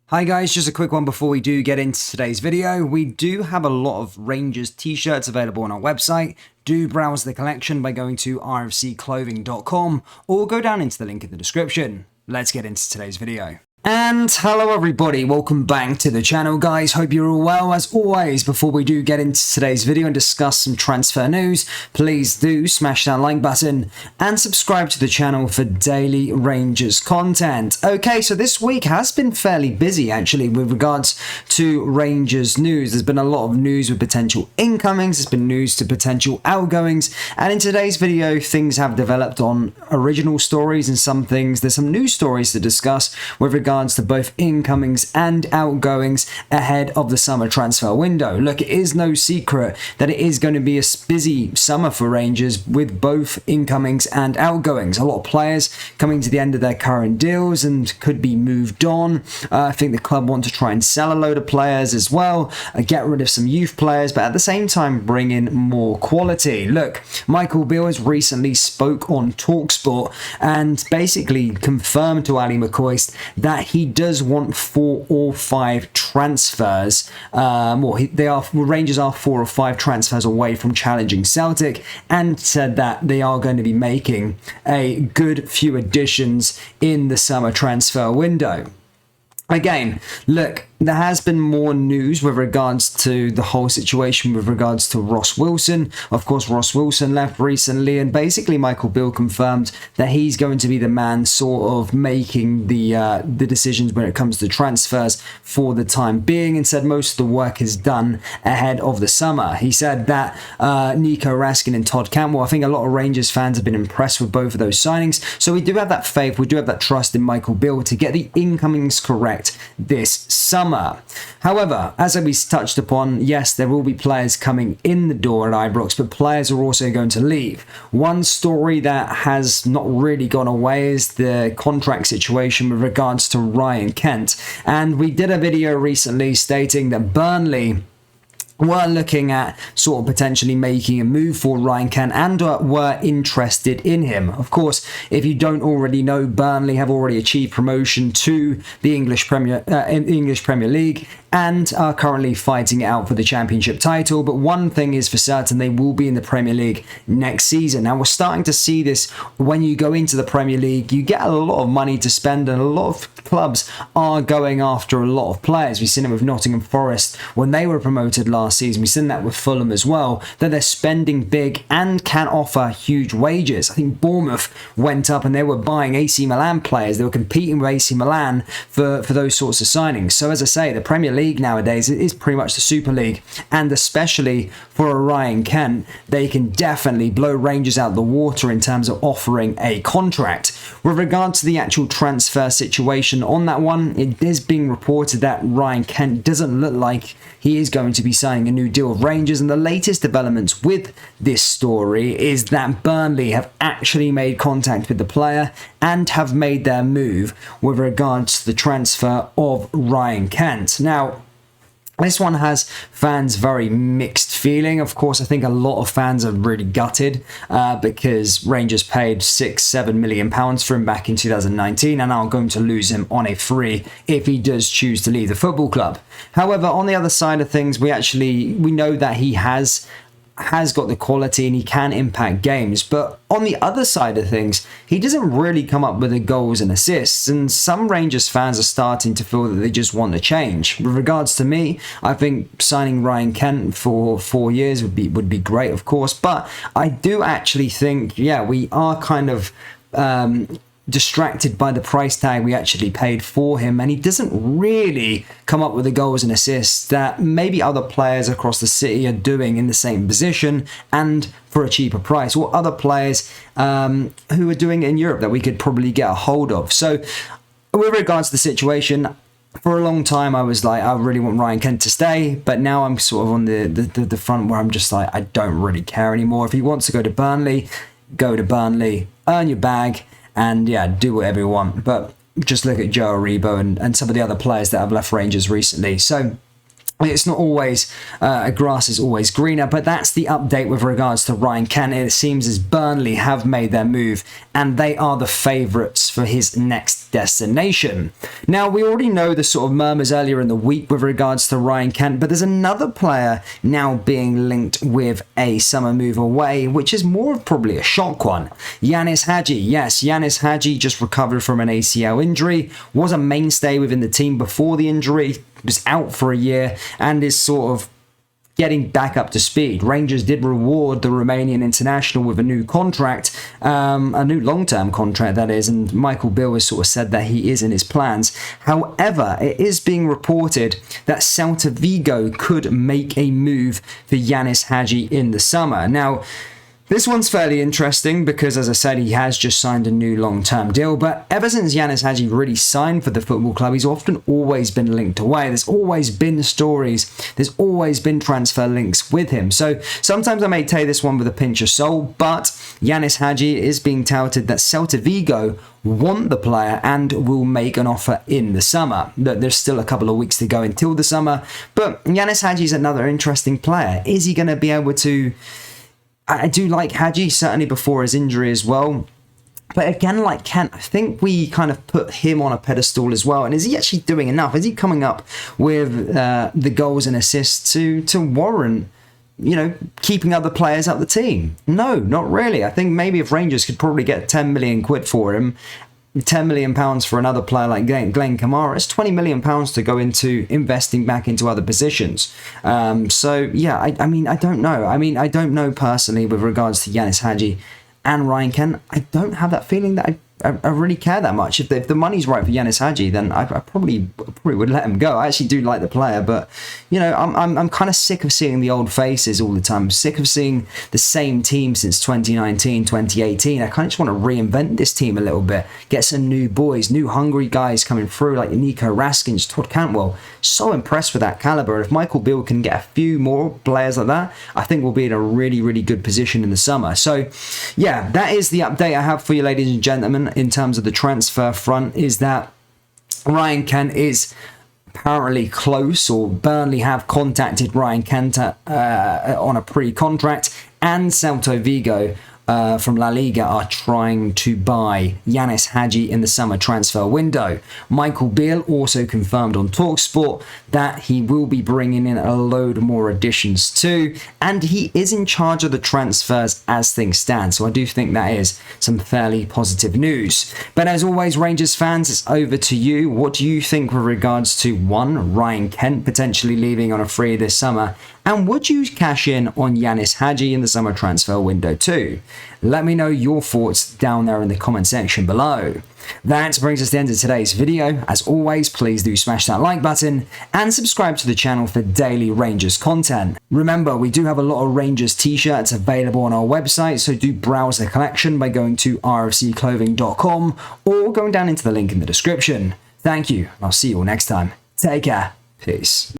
Hi guys, just a quick one before we do get into today's video. We do have a lot of Rangers t-shirts available on our website. Do browse the collection by going to rfcclothing.com or go down into the link in the description. Let's get into today's video. And hello everybody, welcome back to the channel guys, hope you're all well. As always, before we do get into today's video and discuss some transfer news, please do smash that like button and subscribe to the channel for daily Rangers content. Okay, so this week has been fairly busy actually with regards to Rangers news. There's been a lot of news with potential incomings, there's been news to potential outgoings, and in today's video things have developed on original stories and some things, there's some new stories to discuss with regards to both incomings and outgoings ahead of the summer transfer window. Look, it is no secret that it is going to be a busy summer for Rangers with both incomings and outgoings. A lot of players coming to the end of their current deals and could be moved on. I think the club want to try and sell a load of players as well, get rid of some youth players, but at the same time bring in more quality. Look, Michael Beale has recently spoke on TalkSport and basically confirmed to Ali McCoist that he does want 4 or 5 transfers. Rangers are 4 or 5 transfers away from challenging Celtic, and said that they are going to be making a good few additions in the summer transfer window. Again, look, there has been more news with regards to the whole situation with regards to Ross Wilson. Of course, Ross Wilson left recently, and basically Michael Beale confirmed that he's going to be the man sort of making the decisions when it comes to transfers for the time being, and said most of the work is done ahead of the summer. He said that Nico Raskin and Todd Campbell, I think a lot of Rangers fans have been impressed with both of those signings, so we do have that faith, we do have that trust in Michael Beale to get the incomings correct this summer. However, as we touched upon, yes, there will be players coming in the door at Ibrox, but players are also going to leave. One story that has not really gone away is the contract situation with regards to Ryan Kent. And we did a video recently stating that Burnley were looking at sort of potentially making a move for Ryan Kent and were interested in him. Of course, if you don't already know, Burnley have already achieved promotion to the English Premier League and are currently fighting it out for the Championship title. But one thing is for certain, they will be in the Premier League next season. Now, we're starting to see this when you go into the Premier League, you get a lot of money to spend, and a lot of clubs are going after a lot of players. We've seen it with Nottingham Forest when they were promoted last season. We've seen that with Fulham as well, that they're spending big and can offer huge wages. I think Bournemouth went up and they were buying AC Milan players. They were competing with AC Milan for those sorts of signings. So as I say, the Premier League nowadays is pretty much the Super League, and especially for a Ryan Kent, they can definitely blow Rangers out the water in terms of offering a contract. With regard to the actual transfer situation on that one, it is being reported that Ryan Kent doesn't look like he is going to be signing a new deal with Rangers, and the latest developments with this story is that Burnley have actually made contact with the player and have made their move with regards to the transfer of Ryan Kent. Now, this one has fans very mixed feeling. Of course, I think a lot of fans are really gutted because Rangers paid £6-7 million for him back in 2019 and are going to lose him on a free if he does choose to leave the football club. However, on the other side of things, we know that he has got the quality and he can impact games, but on the other side of things, he doesn't really come up with the goals and assists, and some Rangers fans are starting to feel that they just want to change. With regards to me, I think signing Ryan Kent for 4 years would be great, of course, but I do actually think, yeah, we are kind of distracted by the price tag we actually paid for him, and he doesn't really come up with the goals and assists that maybe other players across the city are doing in the same position and for a cheaper price, or other players who are doing it in Europe that we could probably get a hold of. So with regards to the situation, for a long time I was like, I really want Ryan Kent to stay, but now I'm sort of on the front where I'm just like, I don't really care anymore. If he wants to go to Burnley, earn your bag, and yeah, do whatever you want. But just look at Joe Aribo and some of the other players that have left Rangers recently. So it's not always, grass is always greener, but that's the update with regards to Ryan Kent. It seems as Burnley have made their move, and they are the favourites for his next destination. Now, we already know the sort of murmurs earlier in the week with regards to Ryan Kent, but there's another player now being linked with a summer move away, which is more of probably a shock one. Yanis Haji. Yes, Yanis Haji just recovered from an ACL injury, was a mainstay within the team before the injury, was out for a year, and is sort of getting back up to speed. Rangers did reward the Romanian international with a new contract, a new long-term contract that is, and Michael Beale has sort of said that he is in his plans. However, it is being reported that Celta Vigo could make a move for Yanis Haji in the summer. Now, this one's fairly interesting because, as I said, he has just signed a new long-term deal, but ever since Yanis Haji really signed for the football club, he's often always been linked away. There's always been stories, there's always been transfer links with him. So sometimes I may take this one with a pinch of salt, but Yanis Haji is being touted that Celta Vigo want the player and will make an offer in the summer. There's still a couple of weeks to go until the summer, but Yanis Haji is another interesting player. Is he going to be able to... I do like Haji, certainly before his injury as well. But again, like Kent, I think we kind of put him on a pedestal as well. And is he actually doing enough? Is he coming up with the goals and assists to warrant, you know, keeping other players out the team? No, not really. I think maybe if Rangers could probably get 10 million quid for him, 10 million pounds for another player like Glenn Kamara, it's 20 million pounds to go into investing back into other positions. So yeah, I mean, I don't know. I don't know personally with regards to Yanis Haji and Ryan Kent. I don't have that feeling that I really care that much. If the money's right for Yanis Haji, then I probably would let him go. I actually do like the player, but you know, I'm kind of sick of seeing the old faces all the time. I'm sick of seeing the same team since 2019, 2018. I kind of just want to reinvent this team a little bit, get some new boys, new hungry guys coming through like Nico Raskins, Todd Cantwell. So impressed with that caliber. And if Michael Beale can get a few more players like that, I think we'll be in a really, really good position in the summer. So yeah, that is the update I have for you, ladies and gentlemen, in terms of the transfer front, is that Ryan Kent is apparently close, or Burnley have contacted Ryan Kent on a pre-contract, and Celta Vigo from La Liga are trying to buy Yanis Haji in the summer transfer window. Michael Beale also confirmed on TalkSport that he will be bringing in a load more additions too, and he is in charge of the transfers as things stand. So I do think that is some fairly positive news. But as always, Rangers fans, it's over to you. What do you think with regards to one, Ryan Kent potentially leaving on a free this summer? And would you cash in on Yanis Haji in the summer transfer window too? Let me know your thoughts down there in the comment section below. That brings us to the end of today's video. As always, please do smash that like button and subscribe to the channel for daily Rangers content. Remember, we do have a lot of Rangers t-shirts available on our website, so do browse the collection by going to rfcclothing.com or going down into the link in the description. Thank you, and I'll see you all next time. Take care. Peace.